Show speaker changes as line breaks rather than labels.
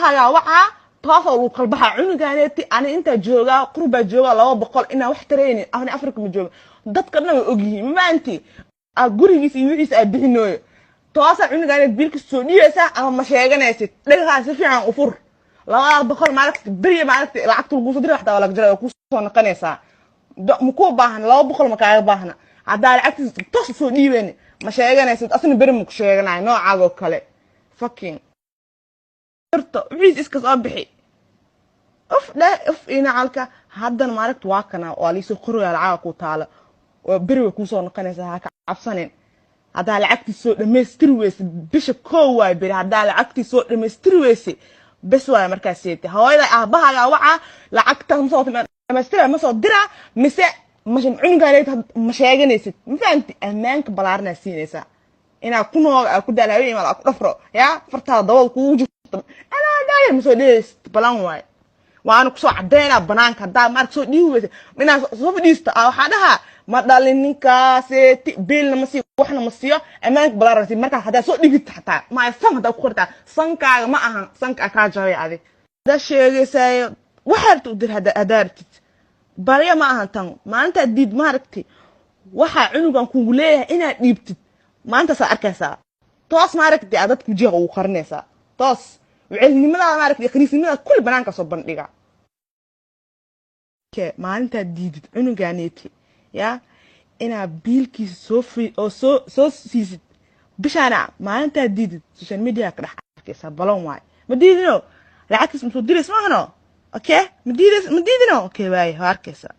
aabbahayaa wacaa taasoo uu qalbaha cunugaaneti ani inta joogaa qurba jooga 200 ina wax tareen ahni Afrika ma jooga dadka dhan way ogyihiin maanti gurigiisa iyo wixiisa ay bixinooyo taasa cunugaanet biilka soo dhiyaysa ama ma sheeganaysid dhagaha si fiican u fur 200 maalintii bariya maalintii lacagta lagu soo diray waxda wala jira ku soo noqonaysa muku baahan 200 ma kaaga baahna hadaa lacagta toos soo dhiibeen ma sheeganaysid asna bari ma ku sheeganay noocaado kale fucking wiis iska soo bixi ina halka hadan maalintii waa kana oo liiso qoriga lacag ku taala oo bari ku soo noqonaysa ha ka cabsaneen hadaa lacagti soo dhameystir weys bisha koo way bari hadaa lacagti soo dhameystir weys bes way markaas seetay hooyada aabaha waxa lacagta soo dhameystir ma soo dira mise mashan cunugaaneed ma sheeganaysid ma fahanti amaanka balaarna siinaysa ina ku nooga ku dalaayo ima ku dhafro ya farta dawal ku jirto ana daayay ma soo dhees balan way waan ku soo cadeena banaanka hadaa mar soo dhiiwaysa mina soo fadhiista waxa dhaha ma dhalin ninkaas biilna ma sii waxna ma siiyo amaanka balaarna marka hadaa soo dhigit xataa ma san hadaa ku qortaa sankaaga ma ahan sanka ka jabay adi da sheegaysay waxaad u dir hadaartid bariya ma ahan tan maanta did ma aragti waxa cunugan ku leeyahay inaad dhiibtid maanta sa arkaysa toos ma aragti dad ku jiga u qarnaysa toos cilmimada ma aragti khaniisnimada kul banaanka soo bandhiga maalinta diidid cunuganeeti ya ina biilkiisa soo free oo soo siisid bishana maalinta diidid social media ka dhax arkaysa balon way ma diidino lacagtiis ma soo direys ma hano okay ma diidino okay way arkaysa